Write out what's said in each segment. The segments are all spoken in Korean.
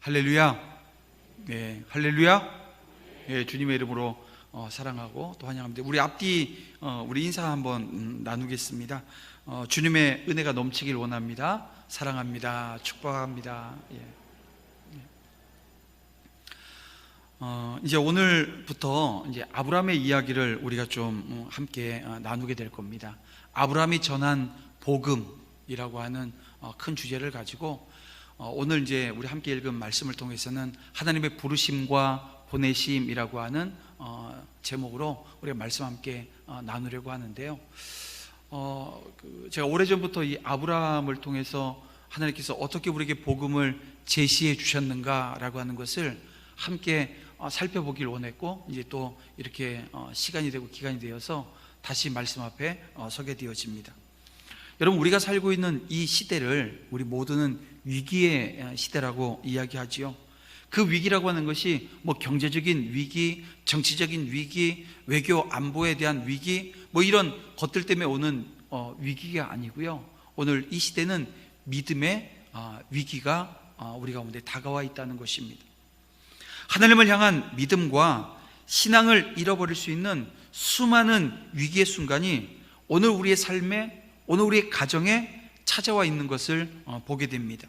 할렐루야. 네, 할렐루야. 네, 주님의 이름으로 사랑하고 또 환영합니다. 우리 앞뒤 우리 인사 한번 나누겠습니다. 주님의 은혜가 넘치길 원합니다. 사랑합니다. 축복합니다. 예. 이제 오늘부터 이제 아브라함의 이야기를 우리가 좀 함께 나누게 될 겁니다. 아브라함이 전한 복음이라고 하는 큰 주제를 가지고 오늘 이제 우리 함께 읽은 말씀을 통해서는 하나님의 부르심과 보내심이라고 하는 제목으로 우리가 말씀 함께 나누려고 하는데요. 제가 오래전부터 이 아브라함을 통해서 하나님께서 어떻게 우리에게 복음을 제시해 주셨는가라고 하는 것을 함께 살펴보길 원했고, 이제 또 이렇게 시간이 되고 기간이 되어서 다시 말씀 앞에 서게 되어집니다. 여러분, 우리가 살고 있는 이 시대를 우리 모두는 위기의 시대라고 이야기하지요. 그 위기라고 하는 것이 뭐 경제적인 위기, 정치적인 위기, 외교 안보에 대한 위기, 뭐 이런 것들 때문에 오는 위기가 아니고요. 오늘 이 시대는 믿음의 위기가 우리 가운데 다가와 있다는 것입니다. 하나님을 향한 믿음과 신앙을 잃어버릴 수 있는 수많은 위기의 순간이 오늘 우리의 삶에, 오늘 우리의 가정에 찾아와 있는 것을 보게 됩니다.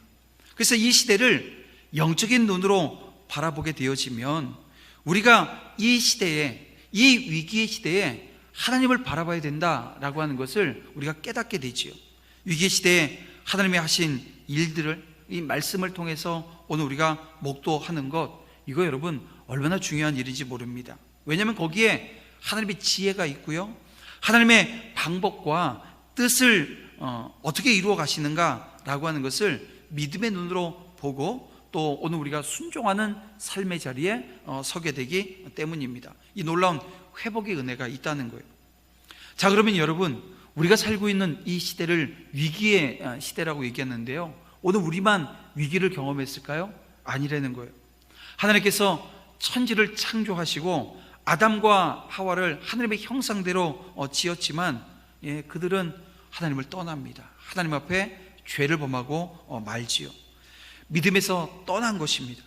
그래서 이 시대를 영적인 눈으로 바라보게 되어지면 우리가 이 시대에, 이 위기의 시대에 하나님을 바라봐야 된다라고 하는 것을 우리가 깨닫게 되지요. 위기의 시대에 하나님이 하신 일들을, 이 말씀을 통해서 오늘 우리가 목도하는 것, 이거 여러분 얼마나 중요한 일인지 모릅니다. 왜냐하면 거기에 하나님의 지혜가 있고요, 하나님의 방법과 뜻을 어떻게 이루어 가시는가라고 하는 것을 믿음의 눈으로 보고 또 오늘 우리가 순종하는 삶의 자리에 서게 되기 때문입니다. 이 놀라운 회복의 은혜가 있다는 거예요. 자, 그러면 여러분, 우리가 살고 있는 이 시대를 위기의 시대라고 얘기했는데요, 오늘 우리만 위기를 경험했을까요? 아니라는 거예요. 하나님께서 천지를 창조하시고 아담과 하와를 하나님의 형상대로 지었지만 그들은 하나님을 떠납니다. 하나님 앞에 죄를 범하고 말지요. 믿음에서 떠난 것입니다.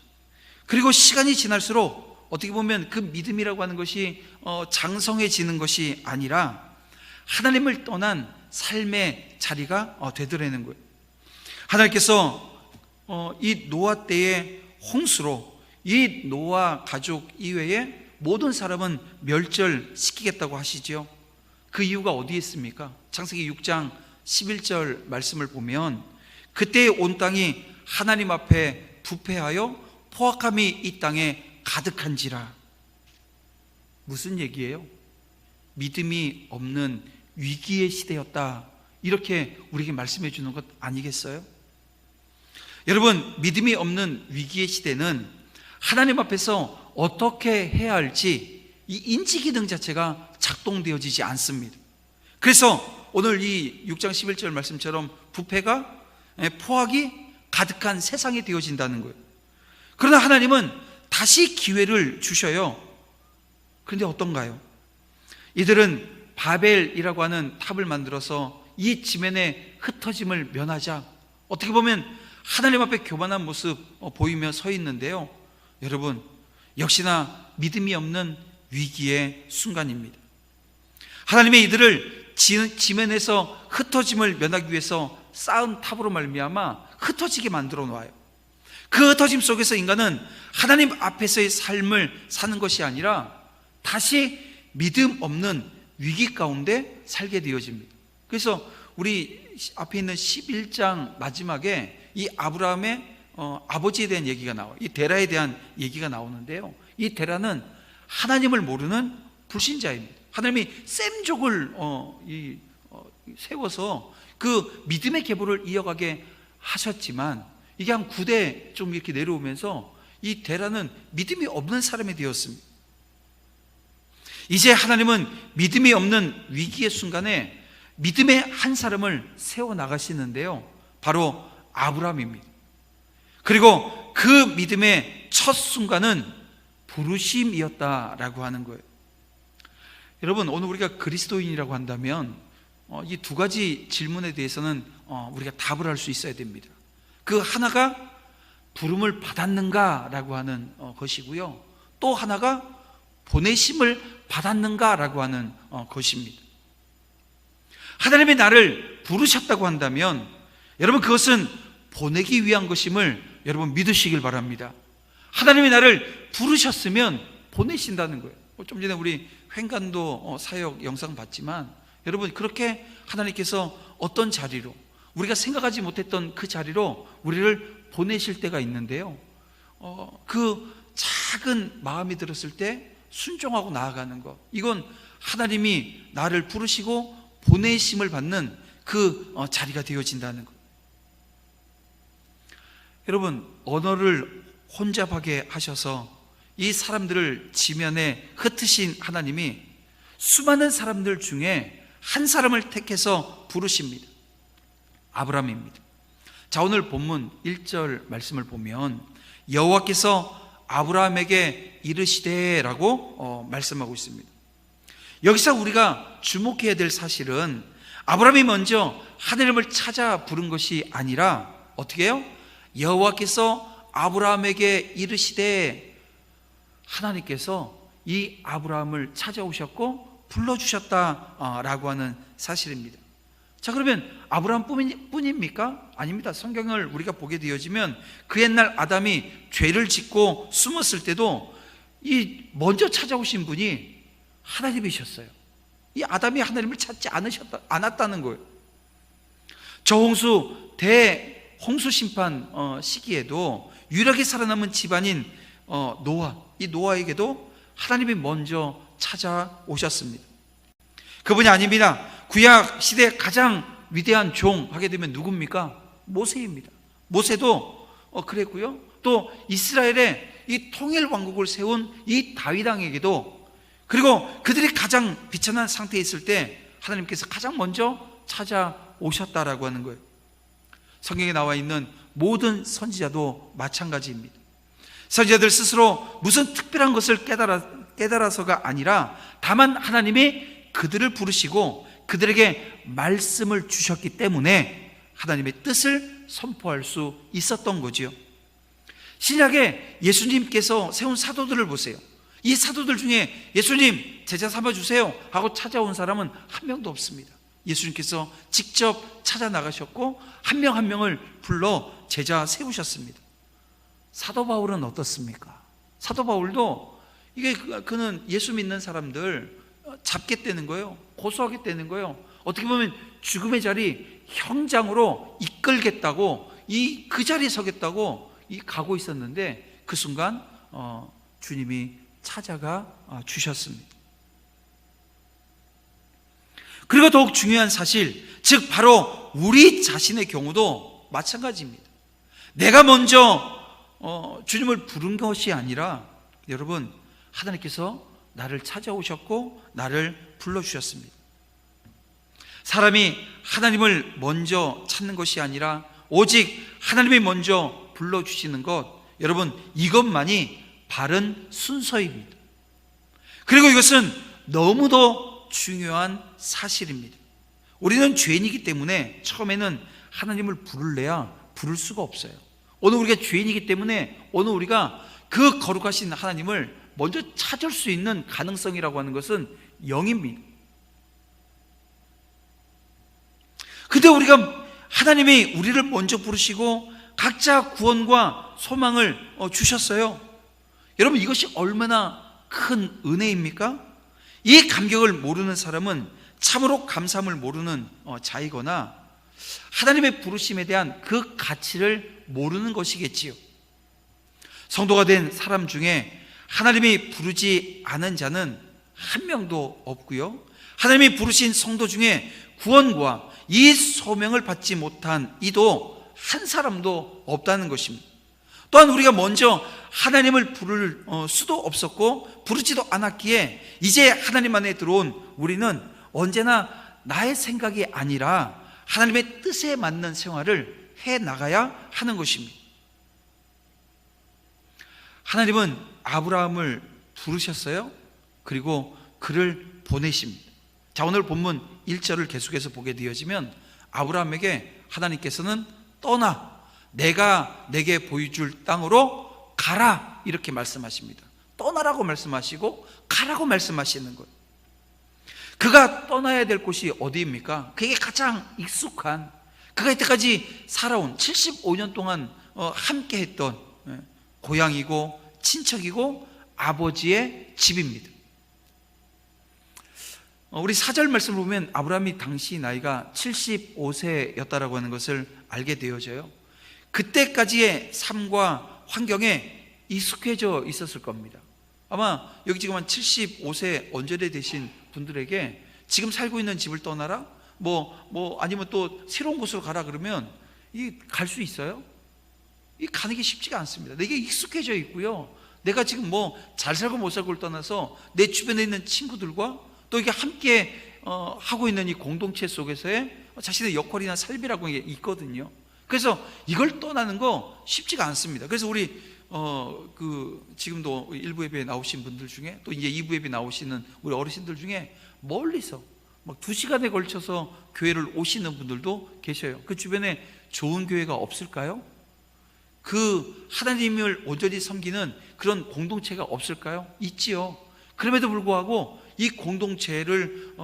그리고 시간이 지날수록 어떻게 보면 그 믿음이라고 하는 것이 장성해지는 것이 아니라 하나님을 떠난 삶의 자리가 되더라는 거예요. 하나님께서 이 노아 때의 홍수로 이 노아 가족 이외에 모든 사람은 멸절시키겠다고 하시죠. 그 이유가 어디에 있습니까? 창세기 6장 11절 말씀을 보면 그때 온 땅이 하나님 앞에 부패하여 포악함이 이 땅에 가득한지라. 무슨 얘기예요? 믿음이 없는 위기의 시대였다, 이렇게 우리에게 말씀해 주는 것 아니겠어요? 여러분, 믿음이 없는 위기의 시대는 하나님 앞에서 어떻게 해야 할지 이 인지 기능 자체가 작동되어지지 않습니다. 그래서 오늘 이 6장 11절 말씀처럼 부패가, 포악이 가득한 세상이 되어진다는 거예요. 그러나 하나님은 다시 기회를 주셔요. 그런데 어떤가요? 이들은 바벨이라고 하는 탑을 만들어서 이 지면의 흩어짐을 면하자, 어떻게 보면 하나님 앞에 교만한 모습 보이며 서 있는데요, 여러분, 역시나 믿음이 없는 위기의 순간입니다. 하나님의 이들을 지면에서 흩어짐을 면하기 위해서 쌓은 탑으로 말미암아 흩어지게 만들어 놓아요. 그 흩어짐 속에서 인간은 하나님 앞에서의 삶을 사는 것이 아니라 다시 믿음 없는 위기 가운데 살게 되어집니다. 그래서 우리 앞에 있는 11장 마지막에 이 아브라함의 아버지에 대한 얘기가 나와요. 이 데라에 대한 얘기가 나오는데요, 이 데라는 하나님을 모르는 불신자입니다. 하나님이 셈족을 세워서 그 믿음의 계보를 이어가게 하셨지만 이게 한 9대 좀 이렇게 내려오면서 이 데라는 믿음이 없는 사람이 되었습니다. 이제 하나님은 믿음이 없는 위기의 순간에 믿음의 한 사람을 세워나가시는데요, 바로 아브라함입니다. 그리고 그 믿음의 첫 순간은 부르심이었다라고 하는 거예요. 여러분, 오늘 우리가 그리스도인이라고 한다면 이 두 가지 질문에 대해서는 우리가 답을 할 수 있어야 됩니다. 그 하나가 부름을 받았는가라고 하는 것이고요. 또 하나가 보내심을 받았는가라고 하는 것입니다. 하나님이 나를 부르셨다고 한다면 여러분 그것은 보내기 위한 것임을 여러분 믿으시길 바랍니다. 하나님이 나를 부르셨으면 보내신다는 거예요. 좀 전에 우리 횡간도 사역 영상 봤지만 여러분 그렇게 하나님께서 어떤 자리로 우리가 생각하지 못했던 그 자리로 우리를 보내실 때가 있는데요. 그 작은 마음이 들었을 때 순종하고 나아가는 것, 이건 하나님이 나를 부르시고 보내심을 받는 그 자리가 되어진다는 것. 여러분 언어를 혼잡하게 하셔서 이 사람들을 지면에 흩으신 하나님이 수많은 사람들 중에 한 사람을 택해서 부르십니다. 아브라함입니다. 자, 오늘 본문 1절 말씀을 보면 여호와께서 아브라함에게 이르시되라고 말씀하고 있습니다. 여기서 우리가 주목해야 될 사실은 아브라함이 먼저 하나님을 찾아 부른 것이 아니라 어떻게 해요? 여호와께서 아브라함에게 이르시되, 하나님께서 이 아브라함을 찾아오셨고 불러주셨다라고 하는 사실입니다. 자, 그러면 아브라함 뿐입니까? 아닙니다. 성경을 우리가 보게 되어지면 그 옛날 아담이 죄를 짓고 숨었을 때도 이 먼저 찾아오신 분이 하나님이셨어요. 이 아담이 하나님을 찾지 않았다는 거예요. 저홍수 대홍수 심판 시기에도 유일하게 살아남은 집안인 노아, 이 노아에게도 하나님이 먼저 찾아오셨습니다. 그분이 아닙니다. 구약 시대 가장 위대한 종 하게 되면 누굽니까? 모세입니다. 모세도 그랬고요. 또 이스라엘의 이 통일 왕국을 세운 이 다윗 왕에게도, 그리고 그들이 가장 비천한 상태에 있을 때 하나님께서 가장 먼저 찾아오셨다라고 하는 거예요. 성경에 나와 있는 모든 선지자도 마찬가지입니다. 선지자들 스스로 무슨 특별한 것을 깨달아서가 아니라 다만 하나님이 그들을 부르시고 그들에게 말씀을 주셨기 때문에 하나님의 뜻을 선포할 수 있었던 거지요. 신약에 예수님께서 세운 사도들을 보세요. 이 사도들 중에 예수님 제자 삼아주세요 하고 찾아온 사람은 한 명도 없습니다. 예수님께서 직접 찾아 나가셨고 한 명 한 명을 불러 제자 세우셨습니다. 사도 바울은 어떻습니까? 사도 바울도 그는 예수 믿는 사람들 잡겠다는 거예요. 고소하겠다는 거예요. 어떻게 보면 죽음의 자리 형장으로 이끌겠다고 그 자리에 서겠다고 가고 있었는데 그 순간 주님이 찾아가 주셨습니다. 그리고 더욱 중요한 사실, 즉 바로 우리 자신의 경우도 마찬가지입니다. 내가 먼저 주님을 부른 것이 아니라 여러분 하나님께서 나를 찾아오셨고 나를 불러주셨습니다. 사람이 하나님을 먼저 찾는 것이 아니라 오직 하나님이 먼저 불러주시는 것, 여러분 이것만이 바른 순서입니다. 그리고 이것은 너무도 중요한 사실입니다. 우리는 죄인이기 때문에 처음에는 하나님을 부르래야 부를 수가 없어요. 오늘 우리가 죄인이기 때문에 오늘 우리가 그 거룩하신 하나님을 먼저 찾을 수 있는 가능성이라고 하는 것은 0입니다. 근데 우리가 하나님이 우리를 먼저 부르시고 각자 구원과 소망을 주셨어요. 여러분 이것이 얼마나 큰 은혜입니까? 이 감격을 모르는 사람은 참으로 감사함을 모르는 자이거나 하나님의 부르심에 대한 그 가치를 모르는 것이겠지요. 성도가 된 사람 중에 하나님이 부르지 않은 자는 한 명도 없고요, 하나님이 부르신 성도 중에 구원과 이 소명을 받지 못한 이도 한 사람도 없다는 것입니다. 또한 우리가 먼저 하나님을 부를 수도 없었고 부르지도 않았기에 이제 하나님 안에 들어온 우리는 언제나 나의 생각이 아니라 하나님의 뜻에 맞는 생활을 해나가야 하는 것입니다. 하나님은 아브라함을 부르셨어요. 그리고 그를 보내십니다. 자, 오늘 본문 1절을 계속해서 보게 되어지면 아브라함에게 하나님께서는 떠나 내가 내게 보여줄 땅으로 가라 이렇게 말씀하십니다. 떠나라고 말씀하시고 가라고 말씀하시는 거예요. 그가 떠나야 될 곳이 어디입니까? 그게 가장 익숙한, 그가 이때까지 살아온 75년 동안 함께 했던 고향이고 친척이고 아버지의 집입니다. 우리 4절 말씀을 보면 아브라함이 당시 나이가 75세였다라고 하는 것을 알게 되어져요. 그때까지의 삶과 환경에 익숙해져 있었을 겁니다. 아마 여기 지금 한 75세 언저리 되신 분들에게 지금 살고 있는 집을 떠나라? 아니면 또 새로운 곳으로 가라 그러면 이 갈 수 있어요? 이 가는 게 쉽지가 않습니다. 내게 익숙해져 있고요. 내가 지금 잘 살고 못 살고를 떠나서 내 주변에 있는 친구들과 또 이게 함께 하고 있는 이 공동체 속에서의 자신의 역할이나 삶이라고 게 있거든요. 그래서 이걸 떠나는 거 쉽지가 않습니다. 그래서 우리 지금도 일부 예배에 나오신 분들 중에 또 이제 2부 예배 나오시는 우리 어르신들 중에 멀리서 막 2시간에 걸쳐서 교회를 오시는 분들도 계셔요. 그 주변에 좋은 교회가 없을까요? 그 하나님을 온전히 섬기는 그런 공동체가 없을까요? 있지요. 그럼에도 불구하고 이 공동체를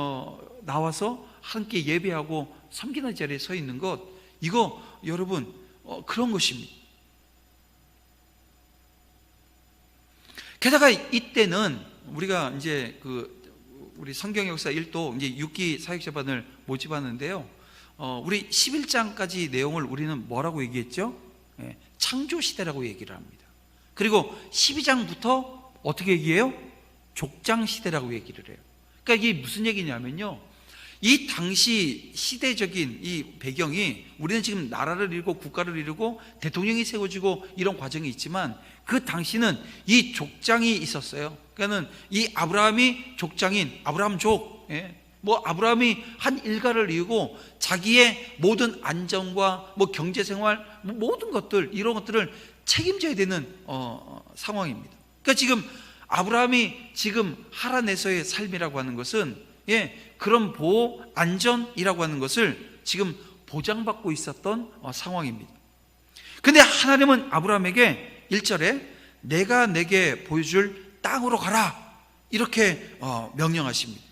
나와서 함께 예배하고 섬기는 자리에 서 있는 것, 이거 여러분 그런 것입니다. 게다가 이때는 우리가 이제 우리 성경 역사 1도 이제 6기 사역자반을 모집하는데요. 우리 11장까지 내용을 우리는 뭐라고 얘기했죠? 창조 시대라고 얘기를 합니다. 그리고 12장부터 어떻게 얘기해요? 족장 시대라고 얘기를 해요. 그러니까 이게 무슨 얘기냐면요, 이 당시 시대적인 이 배경이, 우리는 지금 나라를 이루고 국가를 이루고 대통령이 세워지고 이런 과정이 있지만 그 당시는 이 족장이 있었어요. 그러니까는 이 아브라함이 족장인 아브라함족, 아브라함이 한 일가를 이루고 자기의 모든 안정과 경제생활 모든 것들, 이런 것들을 책임져야 되는 상황입니다. 그러니까 지금 아브라함이 지금 하란에서의 삶이라고 하는 것은 그런 보호, 안전이라고 하는 것을 지금 보장받고 있었던 상황입니다. 근데 하나님은 아브라함에게 1절에 내가 내게 보여줄 땅으로 가라 이렇게 명령하십니다.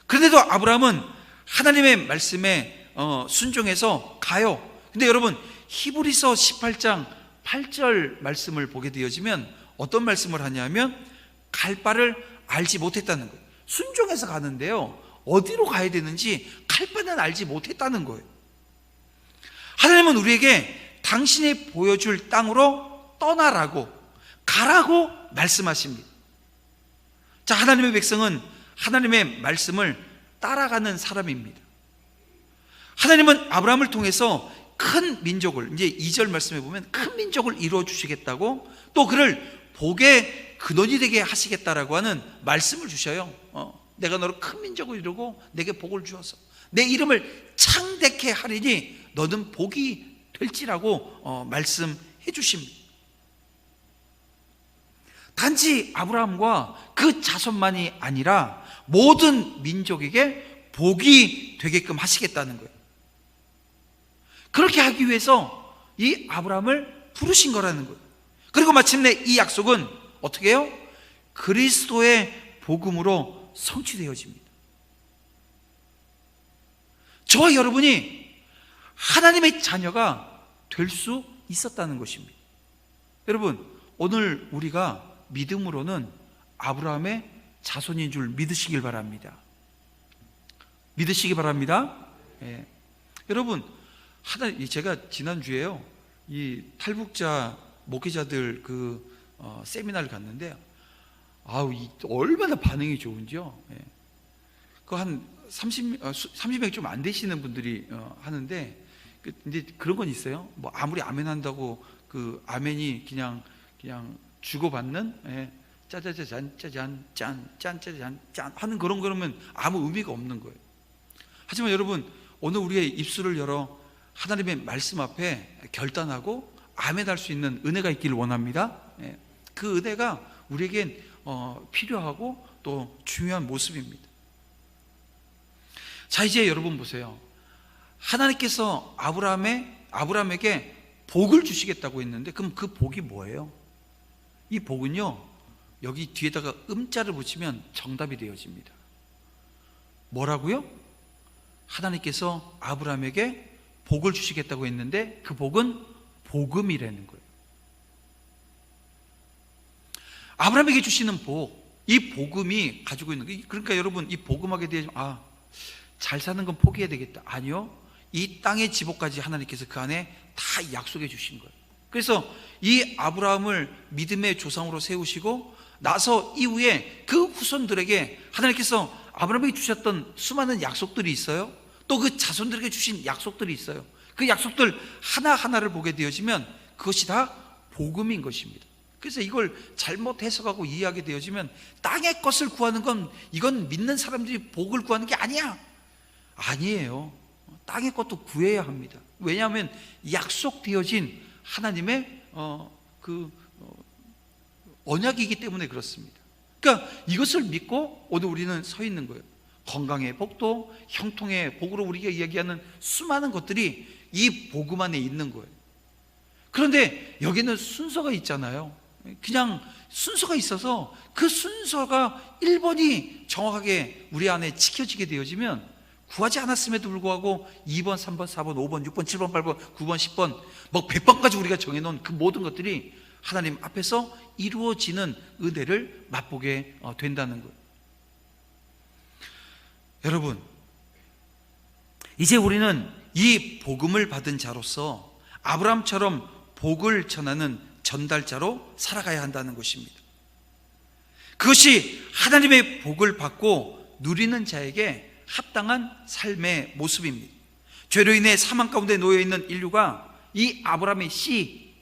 그런데도 아브라함은 하나님의 말씀에 순종해서 가요. 근데 여러분, 히브리서 18장 8절 말씀을 보게 되어지면 어떤 말씀을 하냐면 갈 바를 알지 못했다는 거예요. 순종해서 가는데요, 어디로 가야 되는지 갈 바는 알지 못했다는 거예요. 하나님은 우리에게 당신이 보여줄 땅으로 떠나라고, 가라고 말씀하십니다. 자, 하나님의 백성은 하나님의 말씀을 따라가는 사람입니다. 하나님은 아브라함을 통해서 큰 민족을, 이제 2절 말씀에 보면 큰 민족을 이루어 주시겠다고, 또 그를 복의 근원이 되게 하시겠다라고 하는 말씀을 주셔요. 내가 너를 큰 민족을 이루고 내게 복을 주어서 내 이름을 창대케 하리니 너는 복이 될지라고 말씀해 주십니다. 단지 아브라함과 그 자손만이 아니라 모든 민족에게 복이 되게끔 하시겠다는 거예요. 그렇게 하기 위해서 이 아브라함을 부르신 거라는 거예요. 그리고 마침내 이 약속은 어떻게 해요? 그리스도의 복음으로 성취되어집니다. 저와 여러분이 하나님의 자녀가 될 수 있었다는 것입니다. 여러분, 오늘 우리가 믿음으로는 아브라함의 자손인 줄 믿으시길 바랍니다. 믿으시기 바랍니다. 여러분, 제가 지난주에요, 이 탈북자 목회자들 세미나를 갔는데, 얼마나 반응이 좋은지요. 그 한 30명 좀 안 되시는 분들이 하는데, 이제 그런 건 있어요. 아무리 아멘 한다고 그 아멘이 그냥 주고받는, 짜자자잔 짜잔 짠 짜잔 짠 하는 그러면 아무 의미가 없는 거예요. 하지만 여러분, 오늘 우리의 입술을 열어 하나님의 말씀 앞에 결단하고 아멘 할 수 있는 은혜가 있기를 원합니다. 그 은혜가 우리에겐 필요하고 또 중요한 모습입니다. 자, 이제 여러분 보세요. 하나님께서 아브라함에게 복을 주시겠다고 했는데, 그럼 그 복이 뭐예요? 이 복은요, 여기 뒤에다가 음자를 붙이면 정답이 되어집니다. 뭐라고요? 하나님께서 아브라함에게 복을 주시겠다고 했는데 그 복은 복음이라는 거예요. 아브라함에게 주시는 복, 이 복음이 가지고 있는 거예요. 그러니까 여러분, 이 복음하게 되면 잘 사는 건 포기해야 되겠다. 아니요, 이 땅의 지복까지 하나님께서 그 안에 다 약속해 주신 거예요. 그래서 이 아브라함을 믿음의 조상으로 세우시고 나서 이후에 그 후손들에게 하나님께서 아브라함에게 주셨던 수많은 약속들이 있어요. 또 그 자손들에게 주신 약속들이 있어요. 그 약속들 하나하나를 보게 되어지면 그것이 다 복음인 것입니다. 그래서 이걸 잘못 해석하고 이해하게 되어지면 땅의 것을 구하는 건, 이건 믿는 사람들이 복을 구하는 게 아니야. 아니에요. 땅의 것도 구해야 합니다. 왜냐하면 약속되어진 하나님의 언약이기 때문에 그렇습니다. 그러니까 이것을 믿고 오늘 우리는 서 있는 거예요. 건강의 복도, 형통의 복으로 우리가 이야기하는 수많은 것들이 이 복음 안에 있는 거예요. 그런데 여기는 순서가 있잖아요. 그냥 순서가 있어서 그 순서가 1번이 정확하게 우리 안에 지켜지게 되어지면 구하지 않았음에도 불구하고 2번, 3번, 4번, 5번, 6번, 7번, 8번, 9번, 10번 막 100번까지 우리가 정해놓은 그 모든 것들이 하나님 앞에서 이루어지는 은혜를 맛보게 된다는 거예요. 여러분, 이제 우리는 이 복음을 받은 자로서 아브라함처럼 복을 전하는 전달자로 살아가야 한다는 것입니다. 그것이 하나님의 복을 받고 누리는 자에게 합당한 삶의 모습입니다. 죄로 인해 사망 가운데 놓여있는 인류가 이 아브라함의 씨,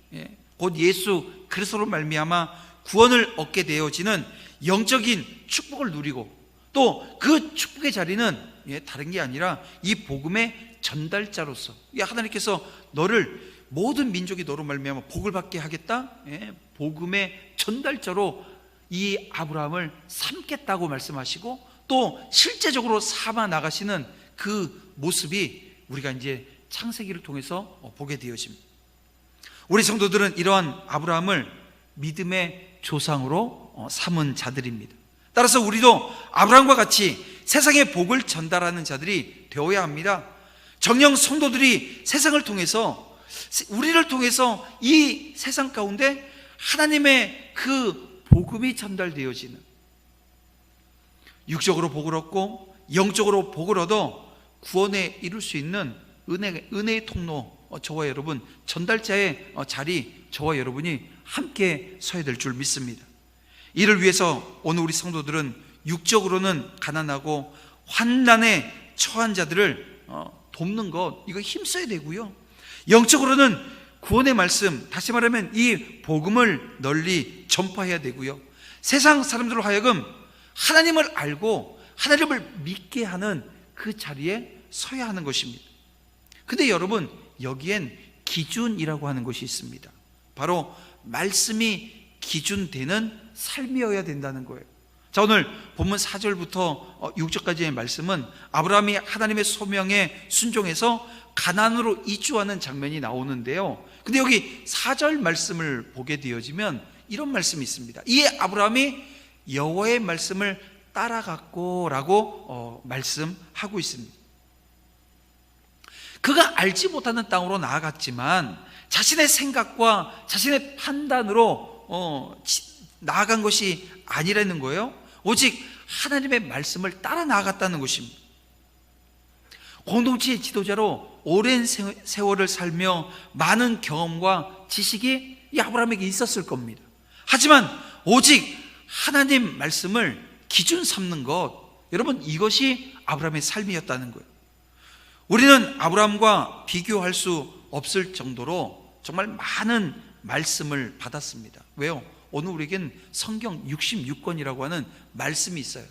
곧 예수 그리스도로 말미암아 구원을 얻게 되어지는 영적인 축복을 누리고, 또 그 축복의 자리는 다른 게 아니라 이 복음의 전달자로서 하나님께서 너를, 모든 민족이 너로 말미암아 복을 받게 하겠다, 복음의 전달자로 이 아브라함을 삼겠다고 말씀하시고 또 실제적으로 삼아 나가시는 그 모습이 우리가 이제 창세기를 통해서 보게 되어집니다. 우리 성도들은 이러한 아브라함을 믿음의 조상으로 삼은 자들입니다. 따라서 우리도 아브라함과 같이 세상의 복을 전달하는 자들이 되어야 합니다. 정녕 성도들이 세상을 통해서, 우리를 통해서 이 세상 가운데 하나님의 그 복음이 전달되어지는, 육적으로 복을 얻고 영적으로 복을 얻어 구원에 이룰 수 있는 은혜의 통로, 저와 여러분, 전달자의 자리, 저와 여러분이 함께 서야 될 줄 믿습니다. 이를 위해서 오늘 우리 성도들은 육적으로는 가난하고 환난에 처한 자들을 돕는 것, 이거 힘써야 되고요, 영적으로는 구원의 말씀, 다시 말하면 이 복음을 널리 전파해야 되고요, 세상 사람들로 하여금 하나님을 알고 하나님을 믿게 하는 그 자리에 서야 하는 것입니다. 근데 여러분, 여기엔 기준이라고 하는 것이 있습니다. 바로 말씀이 기준되는 삶이어야 된다는 거예요. 자, 오늘 본문 4절부터 6절까지의 말씀은 아브라함이 하나님의 소명에 순종해서 가나안으로 이주하는 장면이 나오는데요, 근데 여기 4절 말씀을 보게 되어지면 이런 말씀이 있습니다. 이에 아브라함이 여호와의 말씀을 따라갔고 라고 말씀하고 있습니다. 그가 알지 못하는 땅으로 나아갔지만 자신의 생각과 자신의 판단으로 나아간 것이 아니라는 거예요. 오직 하나님의 말씀을 따라 나아갔다는 것입니다. 공동체의 지도자로 오랜 세월을 살며 많은 경험과 지식이 이 아브라함에게 있었을 겁니다. 하지만 오직 하나님 말씀을 기준 삼는 것, 여러분, 이것이 아브라함의 삶이었다는 거예요. 우리는 아브라함과 비교할 수 없을 정도로 정말 많은 말씀을 받았습니다. 왜요? 오늘 우리에겐 성경 66권이라고 하는 말씀이 있어요.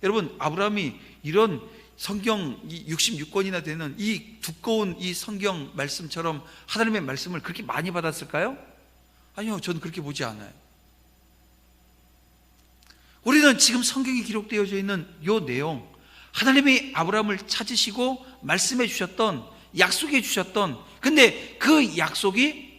여러분, 아브라함이 이런 성경 66권이나 되는 이 두꺼운 이 성경 말씀처럼 하나님의 말씀을 그렇게 많이 받았을까요? 아니요, 저는 그렇게 보지 않아요. 우리는 지금 성경에 기록되어져 있는 이 내용, 하나님이 아브라함을 찾으시고 말씀해 주셨던 약속해 주셨던, 근데 그 약속이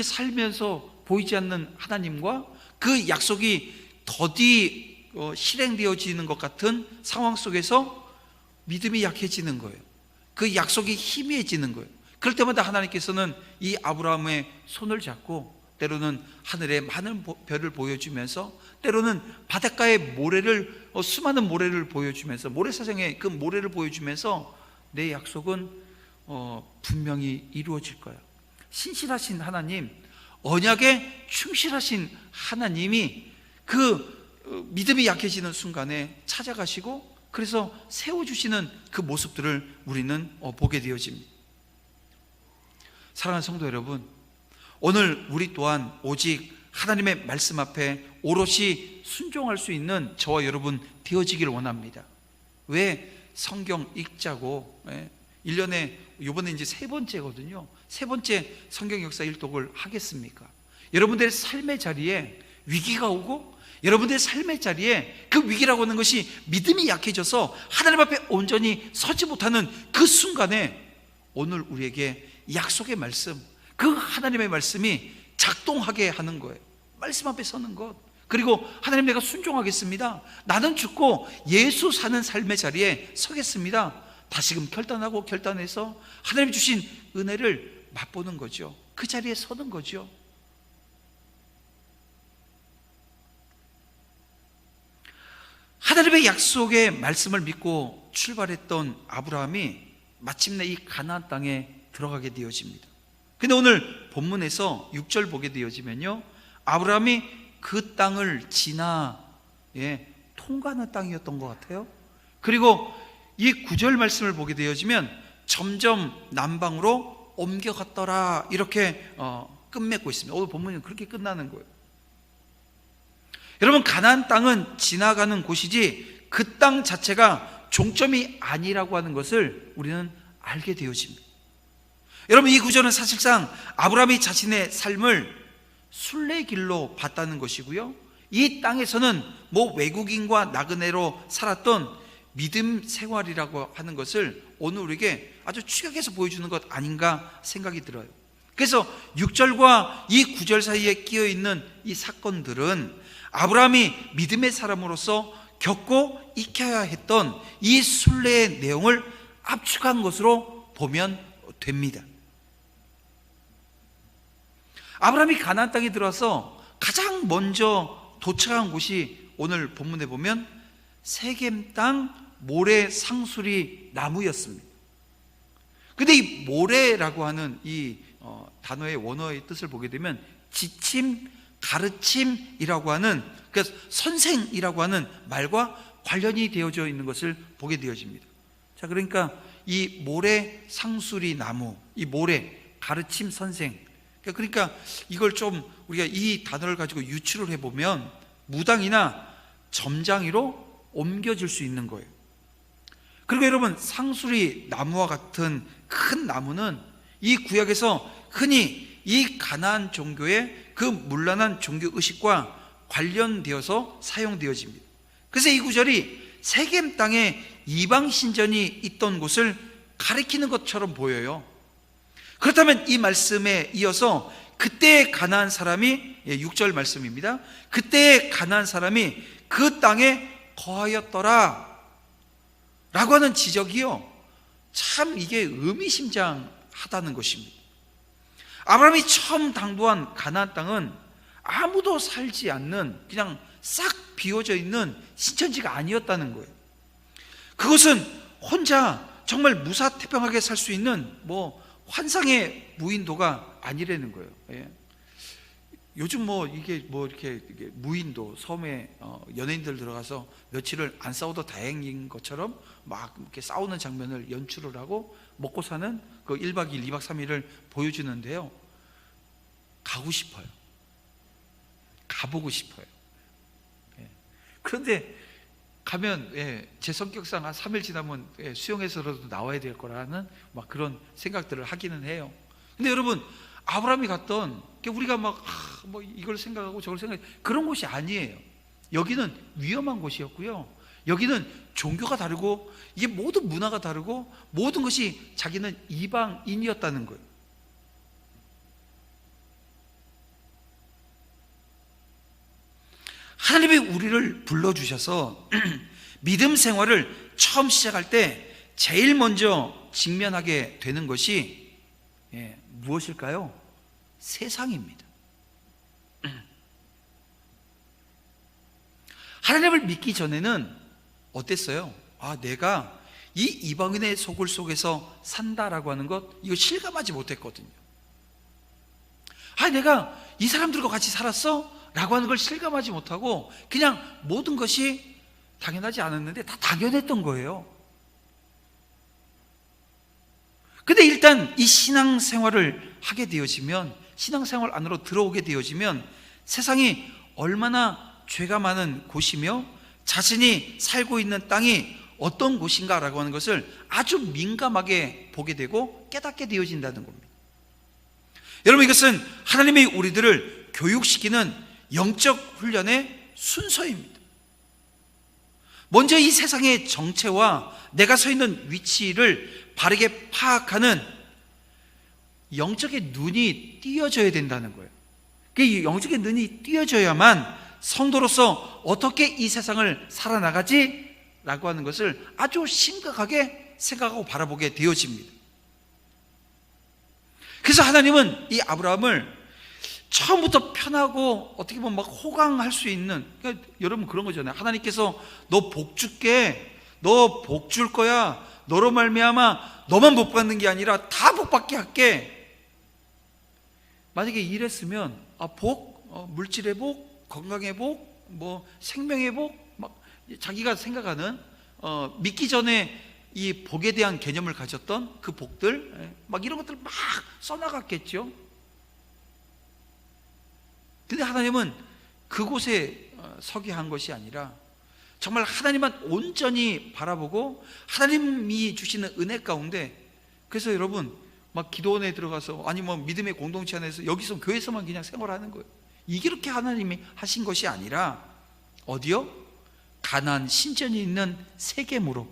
살면서 보이지 않는 하나님과 그 약속이 더디 실행되어지는 것 같은 상황 속에서 믿음이 약해지는 거예요. 그 약속이 희미해지는 거예요. 그럴 때마다 하나님께서는 이 아브라함의 손을 잡고 때로는 하늘에 많은 별을 보여주면서, 때로는 바닷가의 모래를, 수많은 모래를 보여주면서, 모래사장의 그 모래를 보여주면서 내 약속은 분명히 이루어질 거야. 신실하신 하나님, 언약에 충실하신 하나님이 그 믿음이 약해지는 순간에 찾아가시고, 그래서 세워주시는 그 모습들을 우리는 보게 되어집니다. 사랑하는 성도 여러분, 오늘 우리 또한 오직 하나님의 말씀 앞에 오롯이 순종할 수 있는 저와 여러분 되어지기를 원합니다. 왜 성경 읽자고 1년에 이번에 이제 세 번째거든요. 세 번째 성경 역사 일독을 하겠습니까? 여러분들의 삶의 자리에 위기가 오고, 여러분들의 삶의 자리에 그 위기라고 하는 것이 믿음이 약해져서 하나님 앞에 온전히 서지 못하는 그 순간에 오늘 우리에게 약속의 말씀, 그 하나님의 말씀이 작동하게 하는 거예요. 말씀 앞에 서는 것, 그리고 하나님, 내가 순종하겠습니다. 나는 죽고 예수 사는 삶의 자리에 서겠습니다. 다시금 결단하고 결단해서 하나님 주신 은혜를 맛보는 거죠. 그 자리에 서는 거죠. 하나님의 약속의 말씀을 믿고 출발했던 아브라함이 마침내 이 가나안 땅에 들어가게 되어집니다. 근데 오늘 본문에서 6절 보게 되어지면요, 아브라함이 그 땅을 지나 통과하는 땅이었던 것 같아요. 그리고 이 9절 말씀을 보게 되어지면 점점 남방으로 옮겨갔더라, 이렇게 끝맺고 있습니다. 오늘 본문은 그렇게 끝나는 거예요. 여러분, 가나안 땅은 지나가는 곳이지 그 땅 자체가 종점이 아니라고 하는 것을 우리는 알게 되어집니다. 여러분, 이 구절은 사실상 아브라함이 자신의 삶을 순례길로 봤다는 것이고요, 이 땅에서는 외국인과 나그네로 살았던 믿음 생활이라고 하는 것을 오늘 우리에게 아주 추격해서 보여주는 것 아닌가 생각이 들어요. 그래서 6절과 이 9절 사이에 끼어있는 이 사건들은 아브라함이 믿음의 사람으로서 겪고 익혀야 했던 이 순례의 내용을 압축한 것으로 보면 됩니다. 아브라함이 가나안 땅에 들어와서 가장 먼저 도착한 곳이 오늘 본문에 보면 세겜 땅 모래 상수리 나무였습니다. 근데 이 모래라고 하는 이 단어의 원어의 뜻을 보게 되면 지침, 가르침이라고 하는, 그래서 선생이라고 하는 말과 관련이 되어져 있는 것을 보게 되어집니다. 자, 그러니까 이 모래 상수리 나무, 이 모래, 가르침, 선생, 그러니까 이걸 좀 우리가 이 단어를 가지고 유추를 해보면 무당이나 점장이로 옮겨질 수 있는 거예요. 그리고 여러분, 상수리 나무와 같은 큰 나무는 이 구약에서 흔히 이 가나안 종교의 그 문란한 종교 의식과 관련되어서 사용되어집니다. 그래서 이 구절이 세겜 땅에 이방 신전이 있던 곳을 가리키는 것처럼 보여요. 그렇다면 이 말씀에 이어서 그때의 가나안 사람이, 6절 말씀입니다, 그때의 가나안 사람이 그 땅에 거하였더라 라고 하는 지적이요, 참 이게 의미심장하다는 것입니다. 아브라함이 처음 당도한 가나안 땅은 아무도 살지 않는, 그냥 싹 비워져 있는 신천지가 아니었다는 거예요. 그것은 혼자 정말 무사태평하게 살 수 있는 환상의 무인도가 아니라는 거예요. 요즘 이게 이렇게 무인도 섬에 연예인들 들어가서 며칠을 안 싸워도 다행인 것처럼 막 이렇게 싸우는 장면을 연출을 하고 먹고 사는 그 1박 2일, 2박 3일을 보여주는데요, 가고 싶어요. 가보고 싶어요. 그런데 가면 제 성격상 한 3일 지나면 수영해서라도 나와야 될 거라는 막 그런 생각들을 하기는 해요. 근데 여러분, 아브라함이 갔던, 우리가 이걸 생각하고 저걸 생각해, 그런 곳이 아니에요. 여기는 위험한 곳이었고요, 여기는 종교가 다르고 이게 모든 문화가 다르고 모든 것이 자기는 이방인이었다는 거예요. 하나님이 우리를 불러주셔서 믿음 생활을 처음 시작할 때 제일 먼저 직면하게 되는 것이 무엇일까요? 세상입니다. 하나님을 믿기 전에는 어땠어요? 내가 이 이방인의 소굴 속에서 산다라고 하는 것, 이거 실감하지 못했거든요. 내가 이 사람들과 같이 살았어? 라고 하는 걸 실감하지 못하고 그냥 모든 것이 당연하지 않았는데 다 당연했던 거예요. 근데 일단 이 신앙생활을 하게 되어지면, 신앙생활 안으로 들어오게 되어지면 세상이 얼마나 죄가 많은 곳이며 자신이 살고 있는 땅이 어떤 곳인가라고 하는 것을 아주 민감하게 보게 되고 깨닫게 되어진다는 겁니다. 여러분, 이것은 하나님이 우리들을 교육시키는 영적 훈련의 순서입니다. 먼저 이 세상의 정체와 내가 서 있는 위치를 바르게 파악하는 영적의 눈이 띄어져야 된다는 거예요. 그 영적의 눈이 띄어져야만 성도로서 어떻게 이 세상을 살아나가지? 라고 하는 것을 아주 심각하게 생각하고 바라보게 되어집니다. 그래서 하나님은 이 아브라함을 처음부터 편하고 어떻게 보면 막 호강할 수 있는, 그러니까 여러분 그런 거잖아요. 하나님께서 너 복 줄게, 너 복 줄 거야, 너로 말미암아 너만 복 받는 게 아니라 다 복 받게 할게. 만약에 이랬으면 복, 물질의 복, 건강의 복, 뭐 생명의 복, 막 자기가 생각하는 믿기 전에 이 복에 대한 개념을 가졌던 그 복들, 막 이런 것들 막 써나갔겠죠. 근데 하나님은 그곳에 서게 한 것이 아니라 정말 하나님만 온전히 바라보고 하나님이 주시는 은혜 가운데, 그래서 여러분 막 기도원에 들어가서 아니 뭐 믿음의 공동체 안에서 여기서 교회에서만 그냥 생활하는 거예요. 이게 그렇게 하나님이 하신 것이 아니라 어디요? 가나안 신전이 있는 세겜으로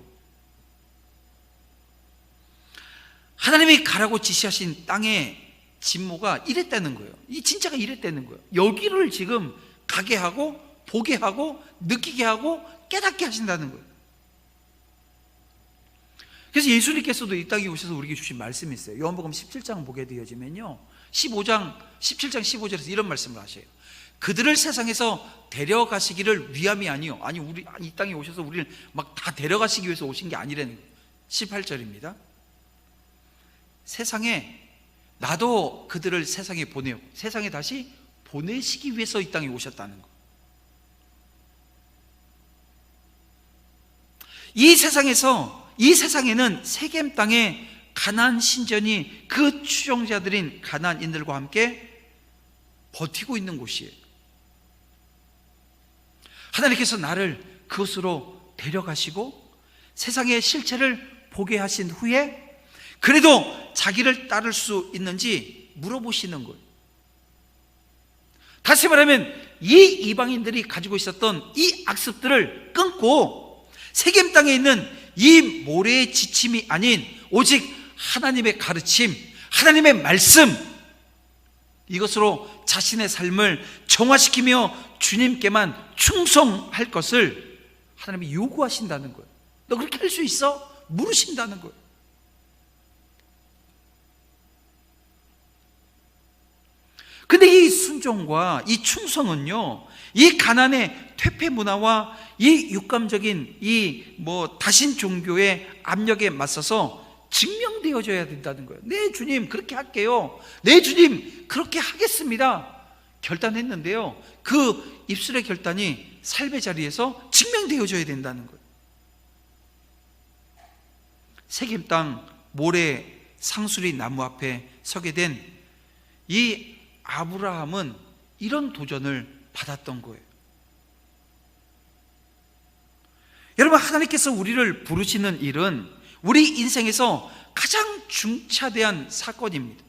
하나님이 가라고 지시하신 땅의 진모가 이랬다는 거예요. 이 진짜가 이랬다는 거예요. 여기를 지금 가게 하고 보게 하고 느끼게 하고 깨닫게 하신다는 거예요. 그래서 예수님께서도 이 땅에 오셔서 우리에게 주신 말씀이 있어요. 요한복음 17장 보게 되어지면요, 17장 15절에서 이런 말씀을 하셔요. 그들을 세상에서 데려가시기를 위함이 아니요, 아니 우리 이 땅에 오셔서 우리를 막 다 데려가시기 위해서 오신 게 아니라는 거예요. 18절입니다. 세상에 나도 그들을 세상에 보내요, 세상에 다시 보내시기 위해서 이 땅에 오셨다는 거. 이 세상에는 세겜 땅에 가나안 신전이 그 추종자들인 가나안인들과 함께 버티고 있는 곳이에요. 하나님께서 나를 그곳으로 데려가시고 세상의 실체를 보게 하신 후에 그래도 자기를 따를 수 있는지 물어보시는 거예요. 다시 말하면 이 이방인들이 가지고 있었던 이 악습들을 끊고 세겜 땅에 있는 이 모래의 지침이 아닌 오직 하나님의 가르침, 하나님의 말씀, 이것으로 자신의 삶을 정화시키며 주님께만 충성할 것을 하나님이 요구하신다는 거예요. 너 그렇게 할 수 있어? 물으신다는 거예요. 근데 이 순종과 이 충성은요, 이 가난의 퇴폐 문화와 이 육감적인 이 다신 종교의 압력에 맞서서 증명되어져야 된다는 거예요. 네 주님 그렇게 할게요, 네 주님 그렇게 하겠습니다 결단했는데요, 그 입술의 결단이 삶의 자리에서 증명되어져야 된다는 거예요. 세겜 땅 모래 상수리 나무 앞에 서게 된 이 아브라함은 이런 도전을 받았던 거예요. 여러분, 하나님께서 우리를 부르시는 일은 우리 인생에서 가장 중차대한 사건입니다.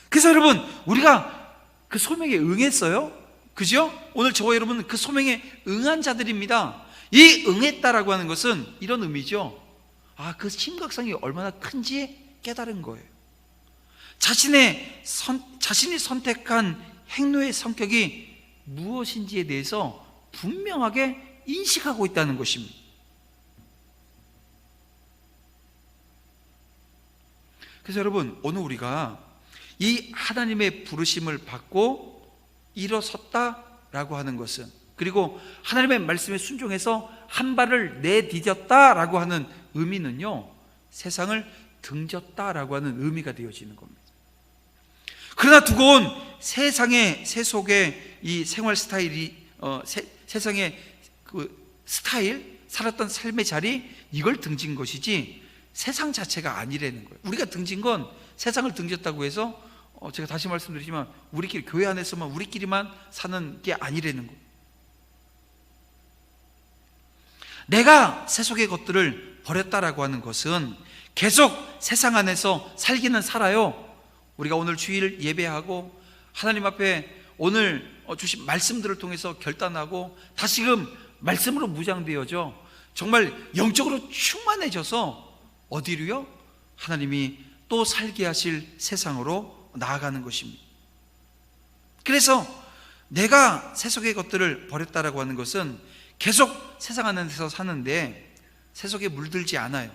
그래서 여러분, 우리가 그 소명에 응했어요? 그죠? 오늘 저와 여러분은 그 소명에 응한 자들입니다. 이 응했다라고 하는 것은 이런 의미죠. 그 심각성이 얼마나 큰지 깨달은 거예요. 자신이 선택한 행로의 성격이 무엇인지에 대해서 분명하게 인식하고 있다는 것입니다. 그래서 여러분, 오늘 우리가 이 하나님의 부르심을 받고 일어섰다라고 하는 것은, 그리고 하나님의 말씀에 순종해서 한 발을 내디뎠다라고 하는 의미는요, 세상을 등졌다라고 하는 의미가 되어지는 겁니다. 그러나 두고 온 세속의 이 생활 스타일이 세상의 그 스타일, 살았던 삶의 자리, 이걸 등진 것이지 세상 자체가 아니라는 거예요. 우리가 등진 건 세상을 등졌다고 해서 제가 다시 말씀드리지만 우리끼리 교회 안에서만 우리끼리만 사는 게 아니라는 거예요. 내가 세속의 것들을 버렸다라고 하는 것은 계속 세상 안에서 살기는 살아요. 우리가 오늘 주일 예배하고 하나님 앞에 오늘 주신 말씀들을 통해서 결단하고 다시금 말씀으로 무장되어져 정말 영적으로 충만해져서 어디로요? 하나님이 또 살게 하실 세상으로 나아가는 것입니다. 그래서 내가 세속의 것들을 버렸다라고 하는 것은 계속 세상 안에서 사는데 세속에 물들지 않아요.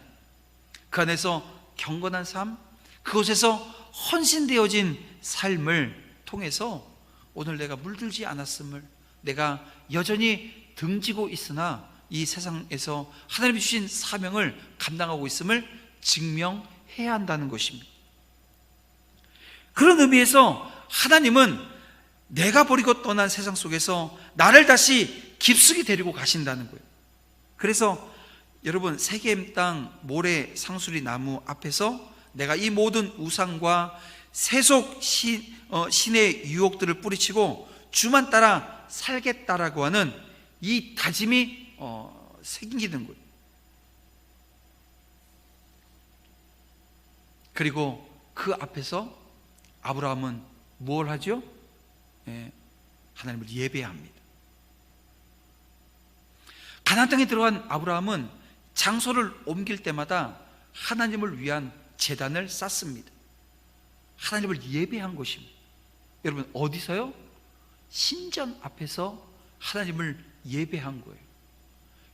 그 안에서 경건한 삶, 그곳에서 헌신되어진 삶을 통해서 오늘 내가 물들지 않았음을, 내가 여전히 등지고 있으나 이 세상에서 하나님이 주신 사명을 감당하고 있음을 증명해야 한다는 것입니다. 그런 의미에서 하나님은 내가 버리고 떠난 세상 속에서 나를 다시 깊숙이 데리고 가신다는 거예요. 그래서 여러분, 세겜 땅 모래 상수리 나무 앞에서 내가 이 모든 우상과 세속 신의 유혹들을 뿌리치고 주만 따라 살겠다라고 하는 이 다짐이 생기는 거예요. 그리고 그 앞에서 아브라함은 뭘 하죠? 하나님을 예배합니다. 가나안 땅에 들어간 아브라함은 장소를 옮길 때마다 하나님을 위한 제단을 쌓습니다. 하나님을 예배한 것입니다. 여러분, 어디서요? 신전 앞에서 하나님을 예배한 거예요.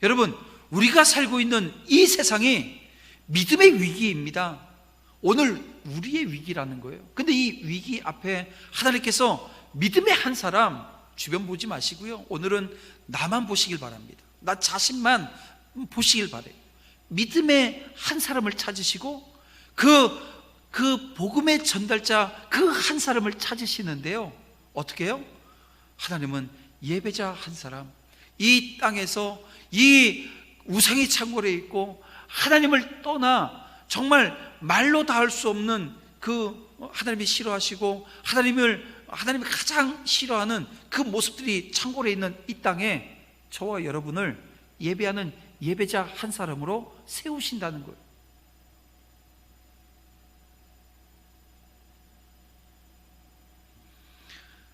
여러분, 우리가 살고 있는 이 세상이 믿음의 위기입니다. 오늘 우리의 위기라는 거예요. 근데 이 위기 앞에 하나님께서 믿음의 한 사람, 주변 보지 마시고요, 오늘은 나만 보시길 바랍니다. 나 자신만 보시길 바래요. 믿음의 한 사람을 찾으시고 그 복음의 전달자 그 한 사람을 찾으시는데요, 어떻게 해요? 하나님은 예배자 한 사람, 이 땅에서 이 우상의 창고에 있고 하나님을 떠나 정말 말로 다 할 수 없는 그 하나님이 싫어하시고 하나님이 가장 싫어하는 그 모습들이 창고에 있는 이 땅에 저와 여러분을 예배하는 예배자 한 사람으로 세우신다는 거예요.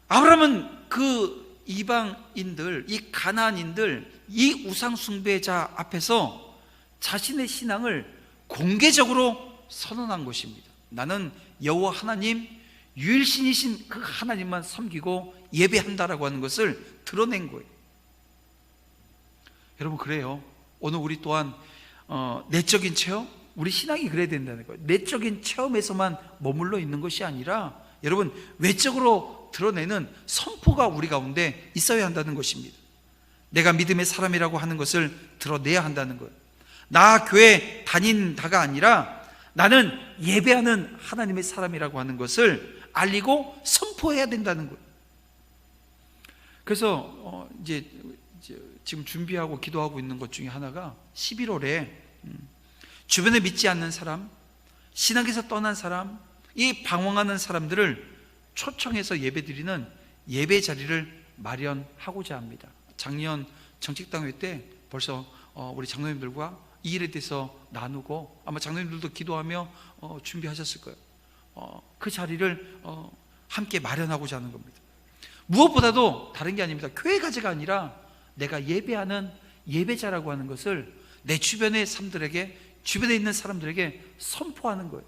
아브라함은 그 이방인들, 이 가나안인들, 이 우상 숭배자 앞에서 자신의 신앙을 공개적으로 선언한 것입니다. 나는 여호와 하나님, 유일신이신 그 하나님만 섬기고 예배한다라고 하는 것을 드러낸 거예요. 여러분, 그래요. 오늘 우리 또한 내적인 체험, 우리 신앙이 그래야 된다는 거예요. 내적인 체험에서만 머물러 있는 것이 아니라 여러분, 외적으로 드러내는 선포가 우리 가운데 있어야 한다는 것입니다. 내가 믿음의 사람이라고 하는 것을 드러내야 한다는 거예요. 나 교회 다닌다가 아니라 나는 예배하는 하나님의 사람이라고 하는 것을 알리고 선포해야 된다는 거예요. 그래서 이제 지금 준비하고 기도하고 있는 것 중에 하나가 11월에 주변에 믿지 않는 사람, 신앙에서 떠난 사람, 이 방황하는 사람들을 초청해서 예배드리는 예배 자리를 마련하고자 합니다. 작년 정책당회 때 벌써 우리 장로님들과 이 일에 대해서 나누고 아마 장로님들도 기도하며 준비하셨을 거예요. 그 자리를 함께 마련하고자 하는 겁니다. 무엇보다도 다른 게 아닙니다. 교회 가지가 아니라 내가 예배하는 예배자라고 하는 것을 내 주변의 사람들에게, 주변에 있는 사람들에게 선포하는 거예요.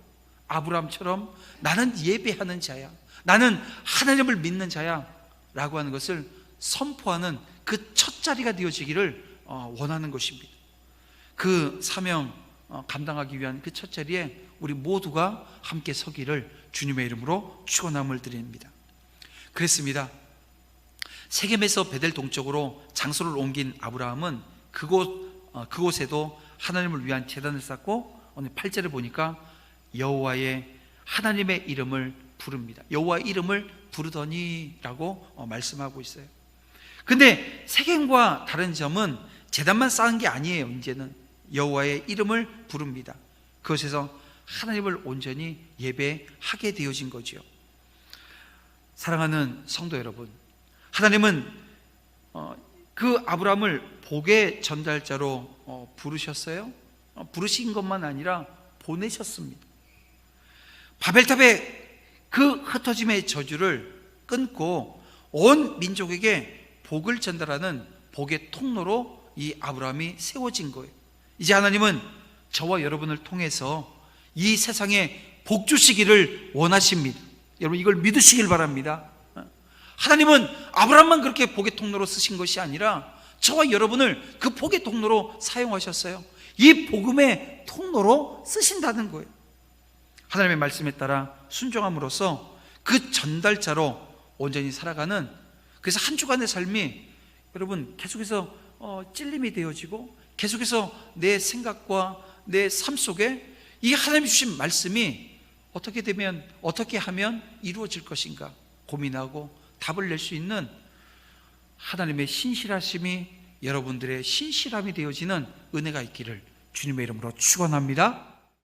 아브라함처럼 나는 예배하는 자야, 나는 하나님을 믿는 자야 라고 하는 것을 선포하는 그 첫 자리가 되어지기를 원하는 것입니다. 그 사명 감당하기 위한 그 첫 자리에 우리 모두가 함께 서기를 주님의 이름으로 축원함을 드립니다. 그랬습니다. 세겜에서 베델 동쪽으로 장소를 옮긴 아브라함은 그곳에도 하나님을 위한 제단을 쌓고, 오늘 8절을 보니까 여호와의 하나님의 이름을 부릅니다. 여호와의 이름을 부르더니 라고 말씀하고 있어요. 근데 세겜과 다른 점은 제단만 쌓은 게 아니에요. 이제는 여호와의 이름을 부릅니다. 그것에서 하나님을 온전히 예배하게 되어진 거죠. 사랑하는 성도 여러분, 하나님은 그 아브라함을 복의 전달자로 부르셨어요. 부르신 것만 아니라 보내셨습니다. 바벨탑의 그 흩어짐의 저주를 끊고 온 민족에게 복을 전달하는 복의 통로로 이 아브라함이 세워진 거예요. 이제 하나님은 저와 여러분을 통해서 이 세상에 복 주시기를 원하십니다. 여러분, 이걸 믿으시길 바랍니다. 하나님은 아브라함만 그렇게 복의 통로로 쓰신 것이 아니라 저와 여러분을 그 복의 통로로 사용하셨어요. 이 복음의 통로로 쓰신다는 거예요. 하나님의 말씀에 따라 순종함으로써 그 전달자로 온전히 살아가는, 그래서 한 주간의 삶이 여러분 계속해서 찔림이 되어지고, 계속해서 내 생각과 내 삶 속에 이 하나님이 주신 말씀이 어떻게 되면, 어떻게 하면 이루어질 것인가 고민하고 답을 낼 수 있는 하나님의 신실하심이 여러분들의 신실함이 되어지는 은혜가 있기를 주님의 이름으로 축원합니다.